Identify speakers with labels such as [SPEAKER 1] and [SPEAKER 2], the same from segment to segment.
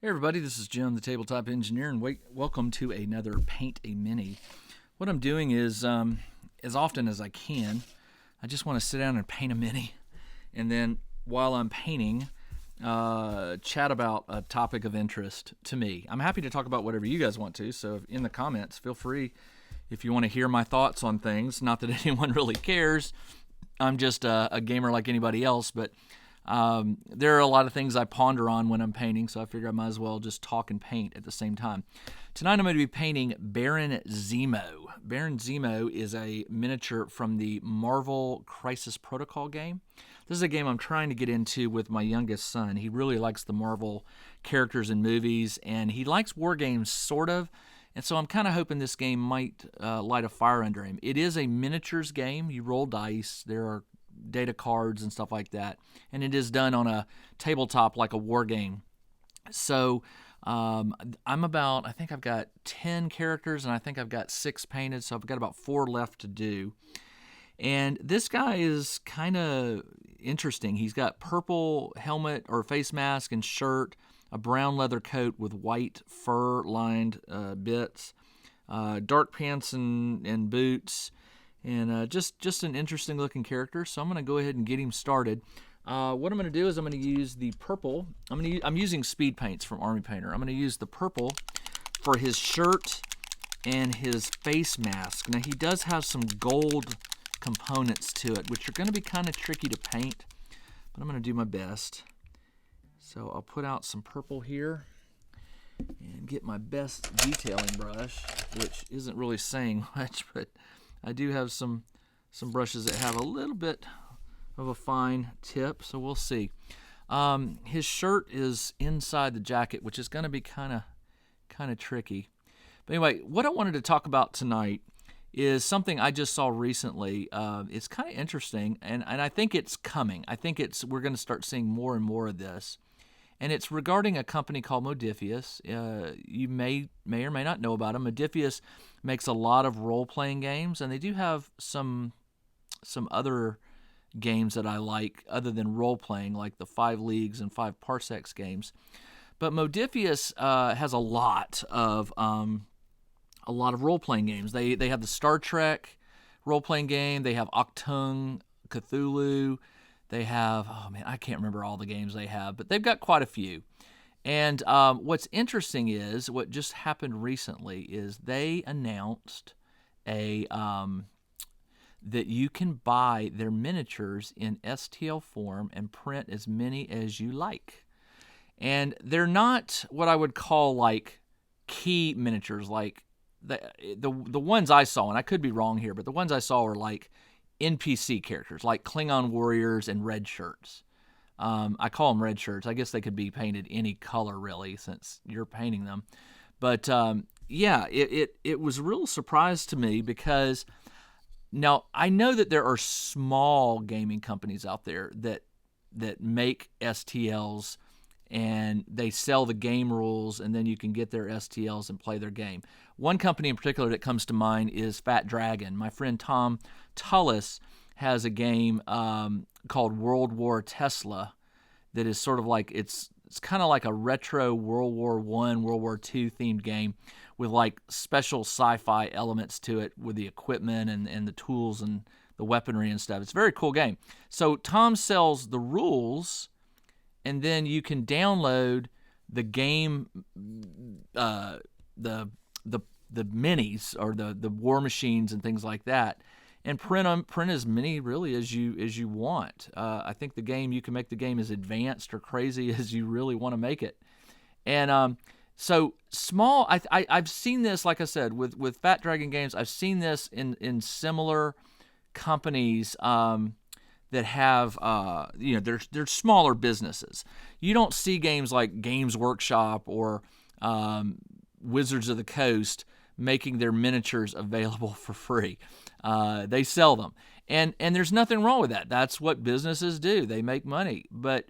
[SPEAKER 1] Hey everybody, this is Jim, the Tabletop Engineer, and welcome to another Paint a Mini. What I'm doing is, as often as I can, I just want to sit down and paint a mini, and then while I'm painting, chat about a topic of interest to me. I'm happy to talk about whatever you guys want to, so in the comments, feel free if you want to hear my thoughts on things. Not that anyone really cares. I'm just a gamer like anybody else, but there are a lot of things I ponder on when I'm painting, so I figure I might as well just talk and paint at the same time. Tonight I'm going to be painting Baron Zemo. Baron Zemo is a miniature from the Marvel Crisis Protocol game. This is a game I'm trying to get into with my youngest son. He really likes the Marvel characters and movies, and he likes war games, sort of. And so I'm kind of hoping this game might light a fire under him. It is a miniatures game. You roll dice. There are data cards and stuff like that. And it is done on a tabletop like a war game. So I think I've got 10 characters, and I think I've got 6 painted. So I've got about 4 left to do. And this guy is kind of interesting. He's got purple helmet or face mask and shirt, a brown leather coat with white fur-lined bits, dark pants and boots, and just an interesting-looking character. So I'm going to go ahead and get him started. What I'm going to do is I'm going to use the purple. I'm using speed paints from Army Painter. I'm going to use the purple for his shirt and his face mask. Now, he does have some gold components to it, which are going to be kind of tricky to paint, but I'm going to do my best. So I'll put out some purple here and get my best detailing brush, which isn't really saying much, but I do have some brushes that have a little bit of a fine tip, so we'll see. His shirt is inside the jacket, which is going to be kind of tricky. But anyway, what I wanted to talk about tonight is something I just saw recently. It's kind of interesting, and I think it's coming. I think we're going to start seeing more and more of this. And it's regarding a company called Modiphius. You may or may not know about them. Modiphius makes a lot of role-playing games, and they do have some other games that I like other than role-playing, like the 5 Leagues and 5 Parsecs games. But Modiphius has a lot of role-playing games. They have the Star Trek role-playing game. They have Octung, Cthulhu. They have, I can't remember all the games they have, but they've got quite a few. And what's interesting is, what just happened recently is they announced that you can buy their miniatures in STL form and print as many as you like. And they're not what I would call like key miniatures, like the ones I saw, and I could be wrong here, but the ones I saw were like NPC characters, like Klingon warriors and red shirts. I call them red shirts. I guess they could be painted any color, really, since you're painting them. But it was a real surprise to me, because now I know that there are small gaming companies out there that make STLs, and they sell the game rules, and then you can get their STLs and play their game. One company in particular that comes to mind is Fat Dragon. My friend Tom Tullis has a game called World War Tesla that is sort of like, it's kind of like a retro World War I, World War II themed game with like special sci-fi elements to it with the equipment and the tools and the weaponry and stuff. It's a very cool game. So Tom sells the rules, and then you can download the game, the minis or the war machines and things like that, and print as many really as you want. I think you can make the game as advanced or crazy as you really want to make it. And so small, I've seen this, like I said, with Fat Dragon Games. I've seen this in similar companies that have, they're smaller businesses. You don't see games like Games Workshop or Wizards of the Coast making their miniatures available for free. They sell them. And there's nothing wrong with that. That's what businesses do. They make money. But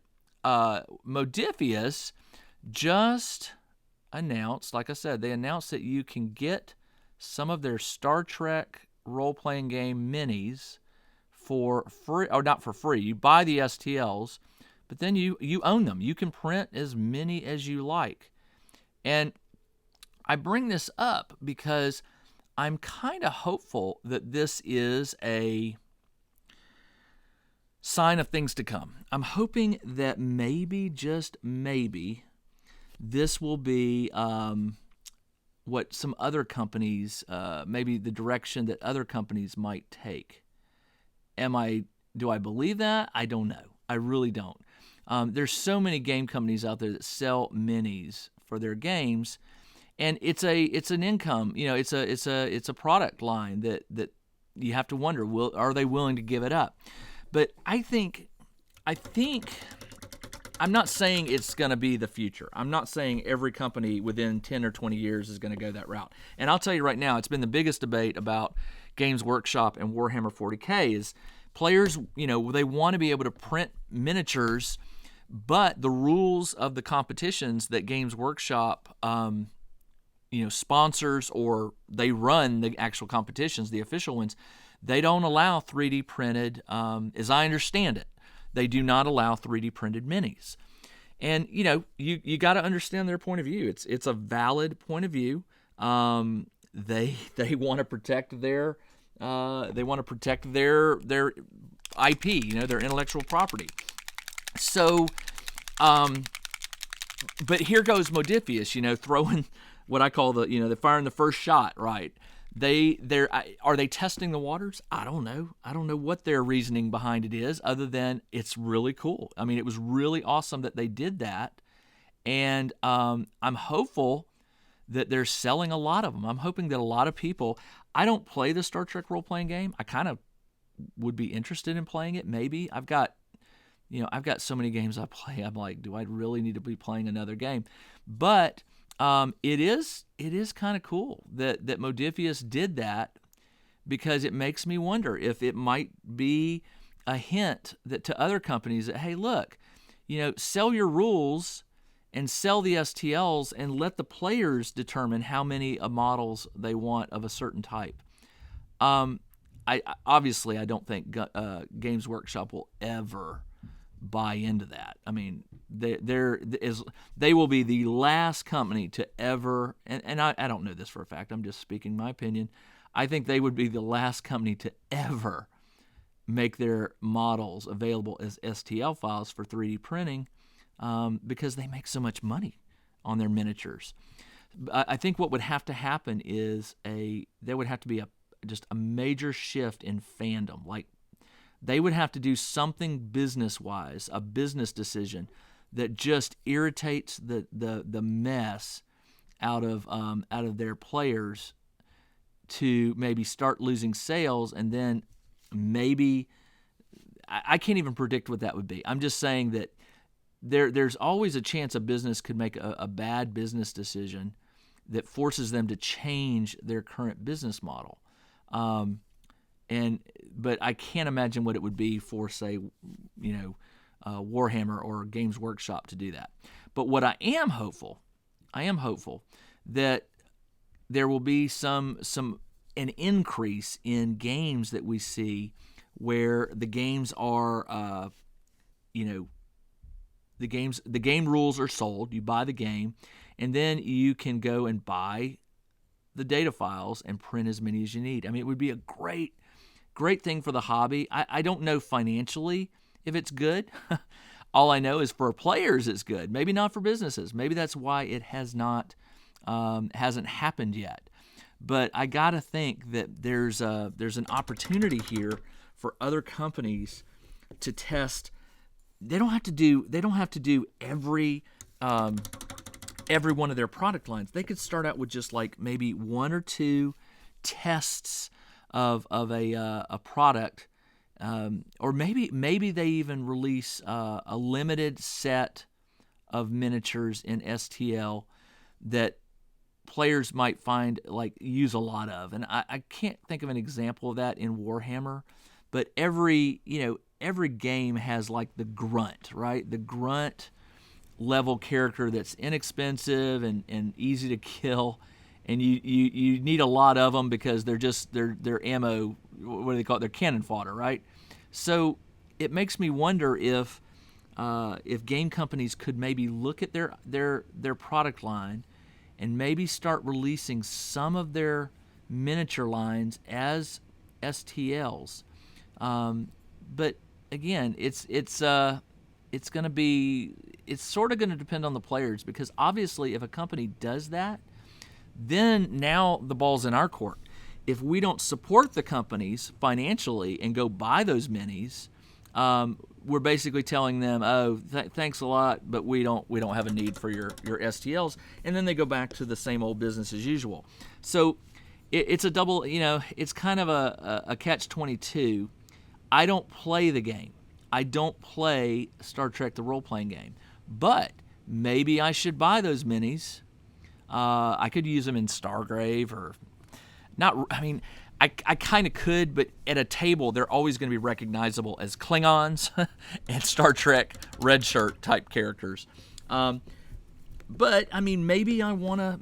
[SPEAKER 1] Modiphius just announced, like I said, they announced that you can get some of their Star Trek role-playing game minis for free, or not for free. You buy the STLs, but then you own them. You can print as many as you like. And I bring this up because I'm kind of hopeful that this is a sign of things to come. I'm hoping that maybe, just maybe, this will be what some other companies, maybe the direction that other companies might take. Do I believe that? I don't know. I really don't. There's so many game companies out there that sell minis for their games, and it's an income. It's a product line that you have to wonder, are they willing to give it up? But I think I'm not saying it's going to be the future. I'm not saying every company within 10 or 20 years is going to go that route. And I'll tell you right now, it's been the biggest debate about Games Workshop and Warhammer 40K is players, they want to be able to print miniatures, but the rules of the competitions that Games Workshop sponsors, or they run the actual competitions, the official ones, they don't allow 3D printed, as I understand it. They do not allow 3D printed minis. And, you got to understand their point of view. It's a valid point of view. They want to protect their their IP, their intellectual property. So, but here goes Modifius, throwing what I call the firing the first shot, right? Are they testing the waters? I don't know. I don't know what their reasoning behind it is, other than it's really cool. I mean, it was really awesome that they did that, and I'm hopeful that they're selling a lot of them. I'm hoping that a lot of people. I don't play the Star Trek role-playing game. I kind of would be interested in playing it. Maybe I've got so many games I play. I'm like, do I really need to be playing another game? But it is kind of cool that Modifius did that, because it makes me wonder if it might be a hint that to other companies that, hey, look, sell your rules and sell the STLs and let the players determine how many models they want of a certain type. I obviously don't think Games Workshop will ever buy into that. I mean, they will be the last company to ever, and I don't know this for a fact, I'm just speaking my opinion. I think they would be the last company to ever make their models available as STL files for 3D printing, because they make so much money on their miniatures. I think what would have to happen is there would have to be just a major shift in fandom. Like, they would have to do something business-wise, a business decision that just irritates the mess out of their players, to maybe start losing sales, and then maybe I can't even predict what that would be. I'm just saying that there's always a chance a business could make a bad business decision that forces them to change their current business model. But I can't imagine what it would be for, say, Warhammer or Games Workshop to do that. But what I am hopeful that there will be an increase in games that we see, where the games are, the game rules are sold. You buy the game, and then you can go and buy the data files and print as many as you need. I mean, it would be a great thing for the hobby. I don't know financially if it's good. All I know is for players it's good. Maybe not for businesses. Maybe that's why it hasn't happened yet. But I gotta think that there's an opportunity here for other companies to test. They don't have to do every one of their product lines. They could start out with just like maybe one or two tests of a product, or maybe they even release a limited set of miniatures in STL that players might use a lot of. And I can't think of an example of that in Warhammer, but every game has like the grunt, right? The grunt level character that's inexpensive and easy to kill, and you need a lot of them because they're ammo. What do they call it? They're cannon fodder, right? So it makes me wonder if game companies could maybe look at their product line and maybe start releasing some of their miniature lines as STLs. But again, it's going to be, it's sort of going to depend on the players, because obviously if a company does that, then now the ball's in our court. If we don't support the companies financially and go buy those minis, we're basically telling them, "Oh, thanks a lot, but we don't have a need for your STLs," and then they go back to the same old business as usual. So it's a double, it's kind of a catch-22. I don't play the game. I don't play Star Trek the role-playing game, but maybe I should buy those minis. I could use them in Stargrave or not. I mean, I kind of could, but at a table, they're always going to be recognizable as Klingons and Star Trek red shirt type characters. But I mean, maybe I wanna.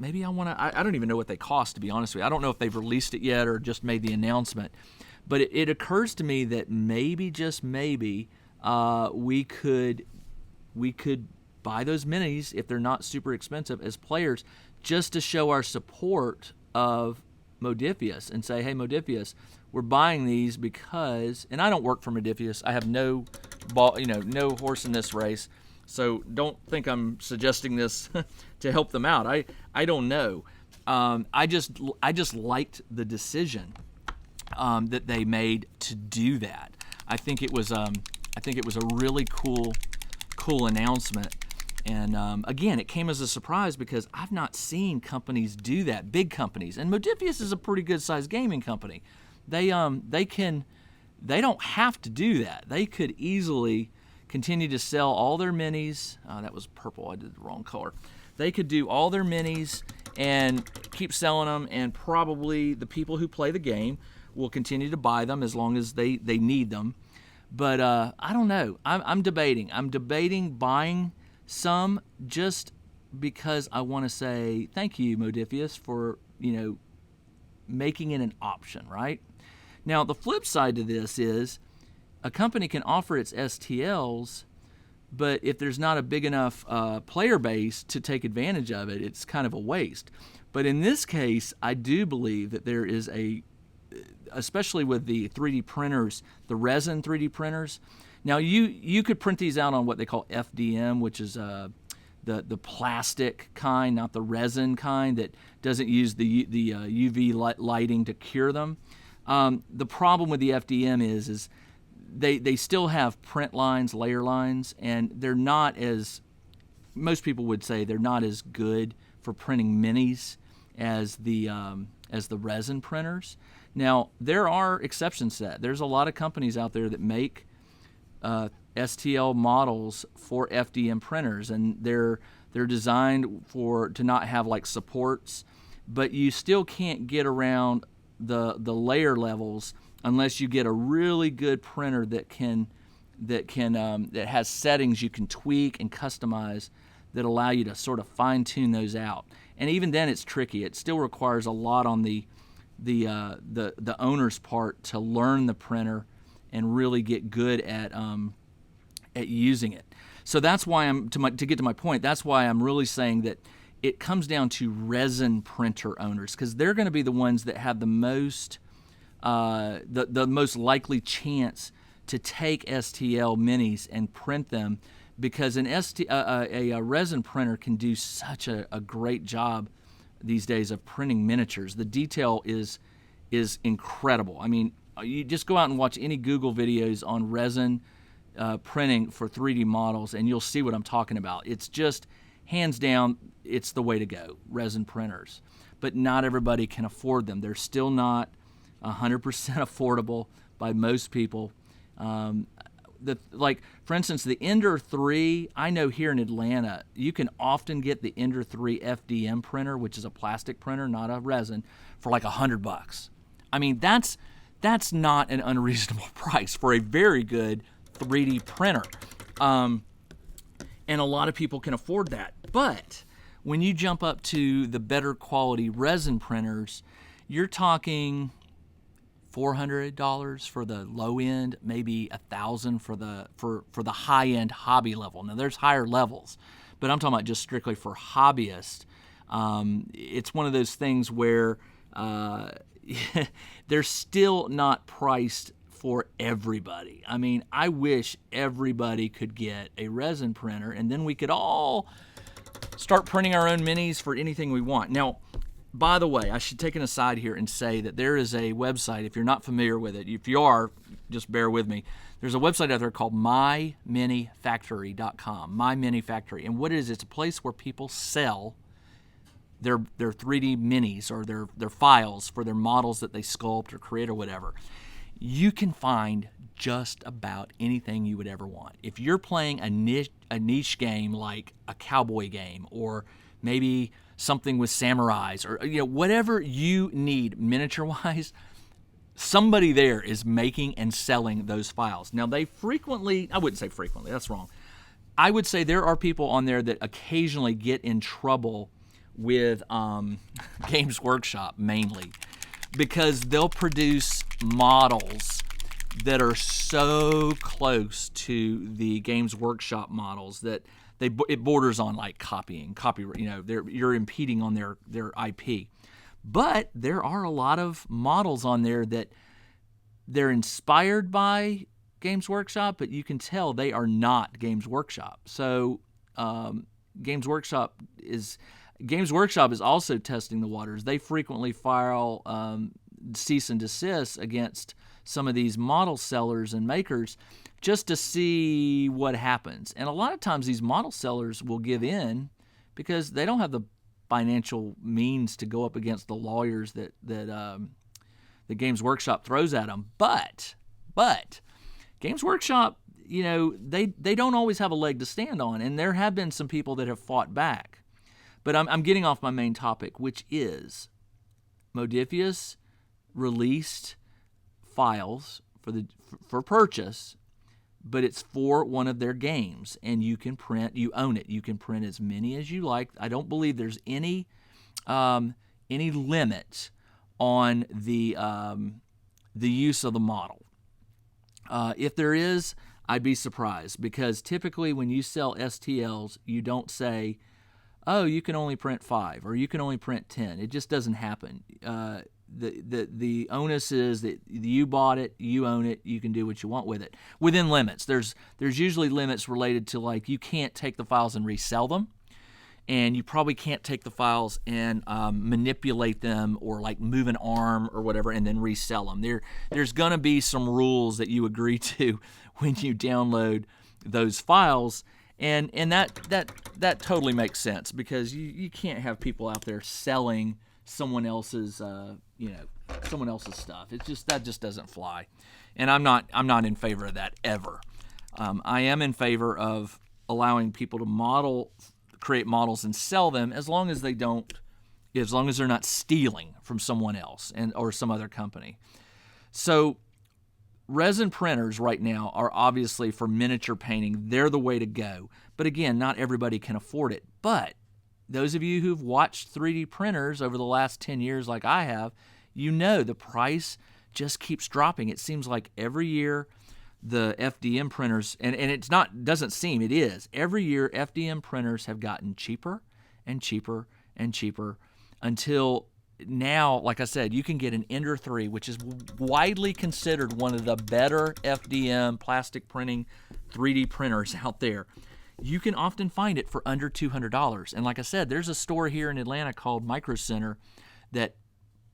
[SPEAKER 1] I don't even know what they cost, to be honest with you. I don't know if they've released it yet or just made the announcement. But it occurs to me that maybe, just maybe, we could buy those minis if they're not super expensive as players, just to show our support of Modiphius and say, hey, Modiphius, we're buying these because, and I don't work for Modiphius. I have no horse in this race. So don't think I'm suggesting this to help them out. I don't know. I just liked the decision that they made to do that. I think it was a really cool announcement. And again, it came as a surprise because I've not seen companies do that, big companies. And Modiphius is a pretty good-sized gaming company. They don't have to do that. They could easily continue to sell all their minis. That was purple. I did the wrong color. They could do all their minis and keep selling them, and probably the people who play the game will continue to buy them as long as they need them. But I don't know. I'm debating. I'm debating buying some just because I want to say thank you, Modiphius, for making it an option, right? Now, the flip side to this is a company can offer its STLs, but if there's not a big enough player base to take advantage of it, it's kind of a waste. But in this case, I do believe that there is especially with the 3D printers, the resin 3D printers. Now, you could print these out on what they call FDM, which is the plastic kind, not the resin kind that doesn't use the UV lighting to cure them. The problem with the FDM is they still have print lines, layer lines, and they're not as, most people would say, they're not as good for printing minis as the resin printers. Now, there are exceptions to that. There's a lot of companies out there that make STL models for FDM printers, and they're designed to not have like supports, but you still can't get around the layer levels unless you get a really good printer that has settings you can tweak and customize that allow you to sort of fine tune those out. And even then, it's tricky. It still requires a lot on the owner's part to learn the printer and really get good at using it. So that's why to get to my point, that's why I'm really saying that it comes down to resin printer owners, because they're going to be the ones that have the most likely chance to take STL minis and print them, because a resin printer can do such a great job these days of printing miniatures. The detail is incredible. I mean, you just go out and watch any Google videos on resin printing for 3D models, and you'll see what I'm talking about. It's just, hands down, it's the way to go, resin printers. But not everybody can afford them. They're still not 100% affordable by most people. For instance, the Ender 3, I know here in Atlanta, you can often get the Ender 3 FDM printer, which is a plastic printer, not a resin, for like $100. I mean, that's not an unreasonable price for a very good 3D printer. And a lot of people can afford that. But when you jump up to the better quality resin printers, you're talking $400 for the low end, maybe $1,000 for the high end hobby level. Now there's higher levels, but I'm talking about just strictly for hobbyists. It's one of those things where they're still not priced for everybody. I mean, I wish everybody could get a resin printer, and then we could all start printing our own minis for anything we want. Now, by the way, I should take an aside here and say that there is a website, if you're not familiar with it, if you are, just bear with me. There's a website out there called myminifactory.com, My Mini Factory. And what it is, it's a place where people sell their 3D minis or their files for their models that they sculpt or create or whatever. You can find just about anything you would ever want. If you're playing a niche game like a cowboy game, or maybe something with samurais, or whatever you need miniature-wise, somebody there is making and selling those files. Now, they frequently, I wouldn't say frequently, that's wrong. I would say there are people on there that occasionally get in trouble with Games Workshop mainly, because they'll produce models that are so close to the Games Workshop models that it borders on like copyright. You're impeding on their IP. But there are a lot of models on there that they're inspired by Games Workshop, but you can tell they are not Games Workshop. So Games Workshop is also testing the waters. They frequently file cease and desist against some of these model sellers and makers just to see what happens. And a lot of times these model sellers will give in because they don't have the financial means to go up against the lawyers that the Games Workshop throws at them. But Games Workshop, they don't always have a leg to stand on, and there have been some people that have fought back. But I'm getting off my main topic, which is Modiphius released files for purchase, but it's for one of their games, and you own it. You can print as many as you like. I don't believe there's any limit on the use of the model. If there is, I'd be surprised, because typically when you sell STLs, you don't say, oh, you can only print 5 or you can only print 10. It just doesn't happen. The onus is that you bought it, you own it, you can do what you want with it within limits. There's usually limits related to, like, you can't take the files and resell them, and you probably can't take the files and manipulate them or like move an arm or whatever and then resell them. There's going to be some rules that you agree to when you download those files. And that totally makes sense, because you can't have people out there selling someone else's stuff. That just doesn't fly, and I'm not in favor of that ever. I am in favor of allowing people to create models and sell them, as long as they're not stealing from someone else or some other company. So resin printers right now are obviously for miniature painting. They're the way to go. But again, not everybody can afford it. But those of you who've watched 3D printers over the last 10 years like I have, the price just keeps dropping. It seems like every year the FDM printers, and it is. Every year FDM printers have gotten cheaper and cheaper and cheaper until now, like I said, you can get an Ender 3, which is widely considered one of the better FDM plastic printing 3D printers out there. You can often find it for under $200. And like I said, there's a store here in Atlanta called Micro Center that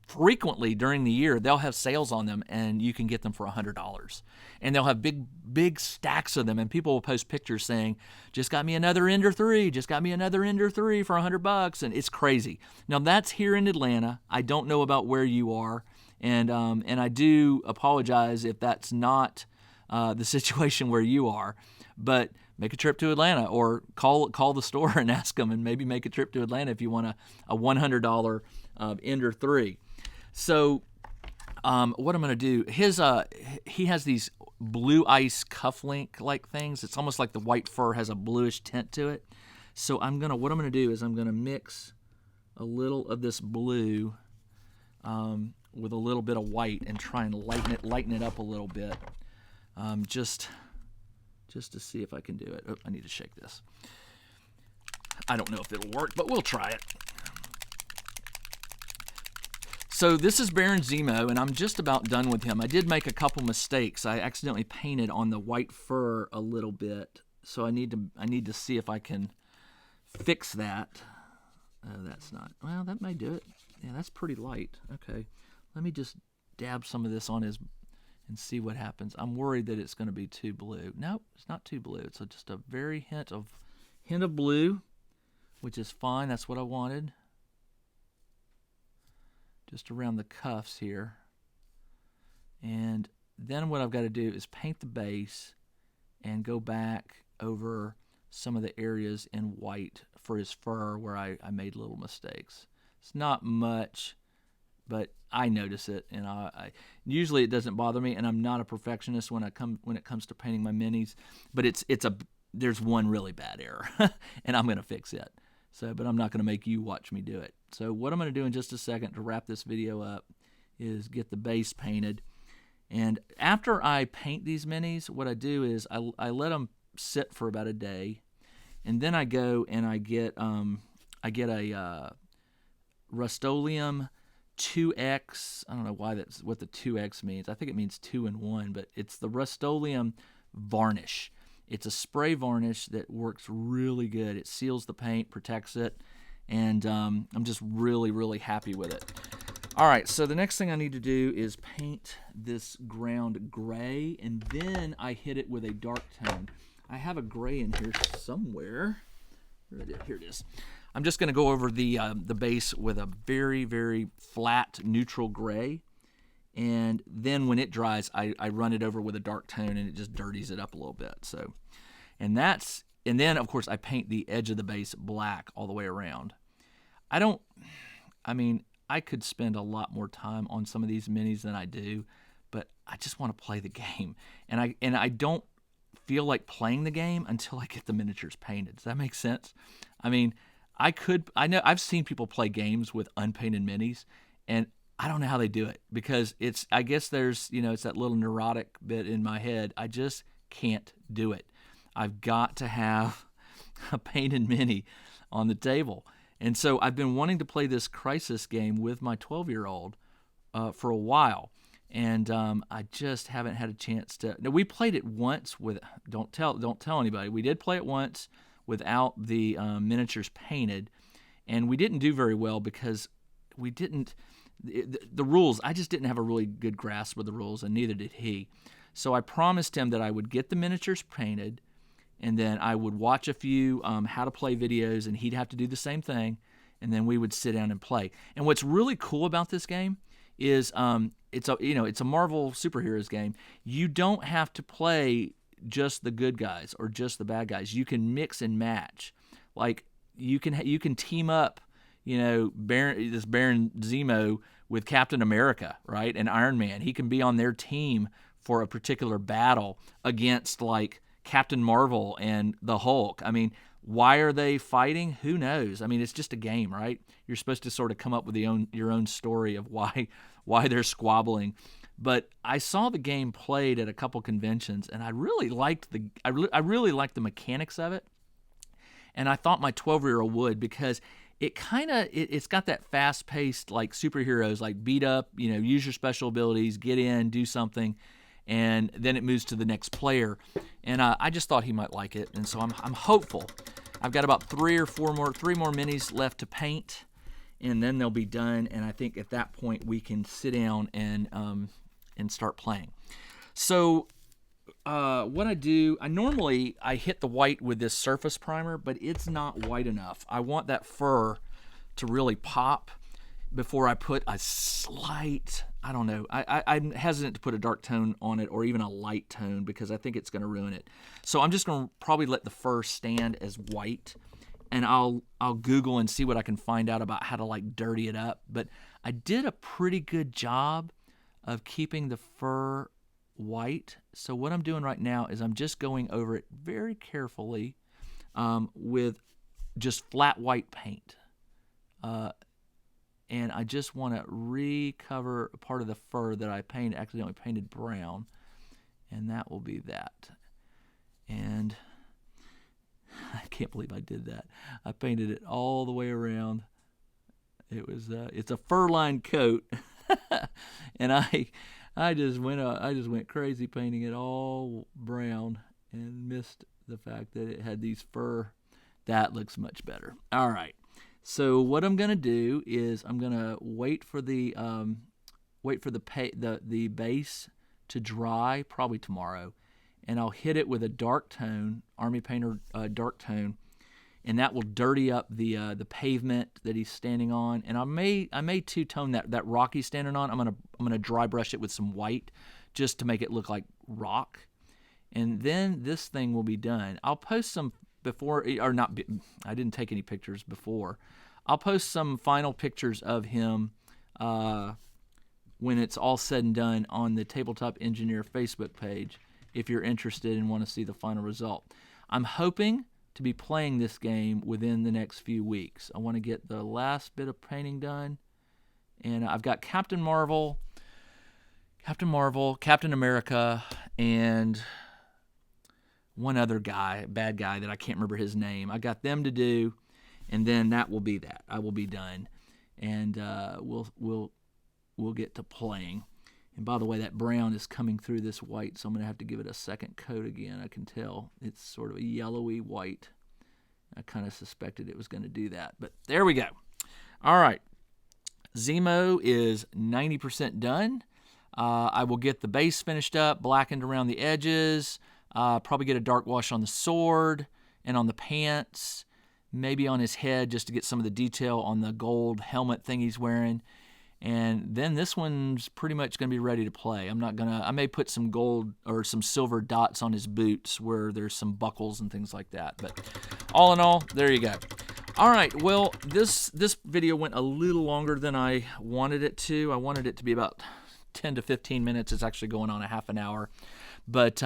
[SPEAKER 1] frequently during the year they'll have sales on them, and you can get them for $100. And they'll have big stacks of them, and people will post pictures saying, just got me another Ender 3, just got me another Ender 3 for $100, and it's crazy. Now that's here in Atlanta. I don't know about where you are, and I do apologize if that's not the situation where you are, but make a trip to Atlanta, or call the store and ask them, and maybe make a trip to Atlanta if you want a $100 Ender 3. So what I'm going to do, he has these blue ice cufflink like things. It's almost like the white fur has a bluish tint to it. So what I'm going to do is I'm going to mix a little of this blue with a little bit of white and try and lighten it up a little bit, just to see if I can do it. Oh, I need to shake this. I don't know if it'll work, but we'll try it. So this is Baron Zemo, and I'm just about done with him. I did make a couple mistakes. I accidentally painted on the white fur a little bit, so I need to see if I can fix that. That's not, well, that may do it. Yeah, that's pretty light. Okay, let me just dab some of this on his and see what happens. I'm worried that it's going to be too blue. Nope, it's not too blue. It's just a very hint of blue, which is fine. That's what I wanted. Just around the cuffs here. And then what I've got to do is paint the base and go back over some of the areas in white for his fur where I made little mistakes. It's not much, but I notice it, and I usually it doesn't bother me, and I'm not a perfectionist when it comes to painting my minis, but there's one really bad error, and I'm going to fix it. So, but I'm not going to make you watch me do it. So what I'm going to do in just a second to wrap this video up is get the base painted. And after I paint these minis, what I do is I let them sit for about a day, and then I go and I get a Rust-Oleum 2X. I don't know why that's what the 2X means. I think it means 2 in 1, but it's the Rust-Oleum varnish. It's a spray varnish that works really good. It seals the paint, protects it, and I'm just really, really happy with it. All right, so the next thing I need to do is paint this ground gray, and then I hit it with a dark tone. I have a gray in here somewhere. Here it is. I'm just going to go over the base with a very, very flat neutral gray, and then when it dries, I run it over with a dark tone, and it just dirties it up a little bit. So, and then of course I paint the edge of the base black all the way around. I could spend a lot more time on some of these minis than I do, but I just want to play the game, and I don't feel like playing the game until I get the miniatures painted. Does that make sense? I mean, I know I've seen people play games with unpainted minis, and I don't know how they do it, because I guess there's, it's that little neurotic bit in my head. I just can't do it. I've got to have a painted mini on the table. And so I've been wanting to play this Crisis game with my 12-year-old for a while, and I just haven't had a chance to. Now, we played it once with. Don't tell anybody. We did play it once without the miniatures painted, and we didn't do very well because we didn't. The rules, I just didn't have a really good grasp of the rules, and neither did he. So I promised him that I would get the miniatures painted, and then I would watch a few how to play videos, and he'd have to do the same thing, and then we would sit down and play. And what's really cool about this game is it's a Marvel superheroes game. You don't have to play just the good guys or just the bad guys. You can mix and match. Like you can team up, Baron Zemo with Captain America, right? And Iron Man. He can be on their team for a particular battle against like Captain Marvel and the Hulk. I mean, why are they fighting? Who knows? I mean, it's just a game, right? You're supposed to sort of come up with your own story of why they're squabbling. But I saw the game played at a couple conventions, and I really liked the mechanics of it. And I thought my 12-year-old would, because it's got that fast-paced like superheroes, like beat up, use your special abilities, get in, do something, and then it moves to the next player. And I just thought he might like it, and so I'm hopeful. I've got about three more minis left to paint, and then they'll be done. And I think at that point we can sit down and start playing. So what I do, I hit the white with this surface primer, but it's not white enough. I want that fur to really pop before I put a slight, I don't know, I'm hesitant to put a dark tone on it or even a light tone, because I think it's going to ruin it. So I'm just going to probably let the fur stand as white, and I'll Google and see what I can find out about how to like dirty it up. But I did a pretty good job of keeping the fur white. So what I'm doing right now is I'm just going over it very carefully with just flat white paint. And I just want to recover part of the fur that I accidentally painted brown, and that will be that. And I can't believe I did that. I painted it all the way around. It's a fur-lined coat. And I just went crazy painting it all brown and missed the fact that it had these fur. That looks much better. All right. So what I'm gonna do is I'm gonna wait for the base to dry, probably tomorrow, and I'll hit it with a dark tone, Army Painter dark tone, and that will dirty up the pavement that he's standing on. And I may two-tone that rock he's standing on. I'm gonna dry brush it with some white just to make it look like rock, and then this thing will be done. I'll post some before, or not. I didn't take any pictures before. I'll post some final pictures of him when it's all said and done on the Tabletop Engineer Facebook page if you're interested and want to see the final result. I'm hoping to be playing this game within the next few weeks. I want to get the last bit of painting done, and I've got Captain Marvel, Captain America, and one other guy, bad guy that I can't remember his name. I got them to do, and then that will be that. I will be done, and we'll get to playing. And by the way, that brown is coming through this white, so I'm going to have to give it a second coat again. I can tell it's sort of a yellowy white. I kind of suspected it was going to do that, but there we go. All right, Zemo is 90% done. I will get the base finished up, blackened around the edges, probably get a dark wash on the sword and on the pants, maybe on his head just to get some of the detail on the gold helmet thing he's wearing. And then this one's pretty much going to be ready to play. I may put some gold or some silver dots on his boots where there's some buckles and things like that. But all in all, there you go. All right, well, this video went a little longer than I wanted it to. I wanted it to be about 10 to 15 minutes. It's actually going on a half an hour. But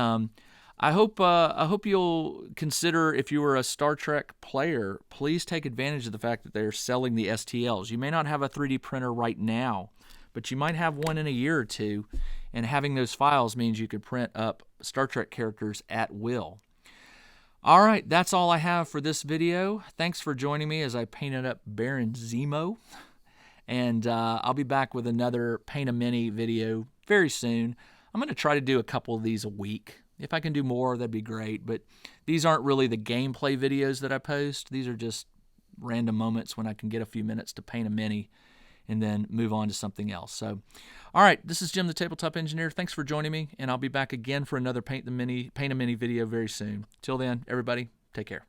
[SPEAKER 1] I hope you'll consider, if you were a Star Trek player, please take advantage of the fact that they're selling the STLs. You may not have a 3D printer right now, but you might have one in a year or two, and having those files means you could print up Star Trek characters at will. All right, that's all I have for this video. Thanks for joining me as I painted up Baron Zemo, and I'll be back with another Paint a Mini video very soon. I'm going to try to do a couple of these a week. If I can do more, that'd be great, but these aren't really the gameplay videos that I post. These are just random moments when I can get a few minutes to paint a mini and then move on to something else. So, all right, this is Jim the Tabletop Engineer. Thanks for joining me, and I'll be back again for another Paint a Mini video very soon. Till then, everybody, take care.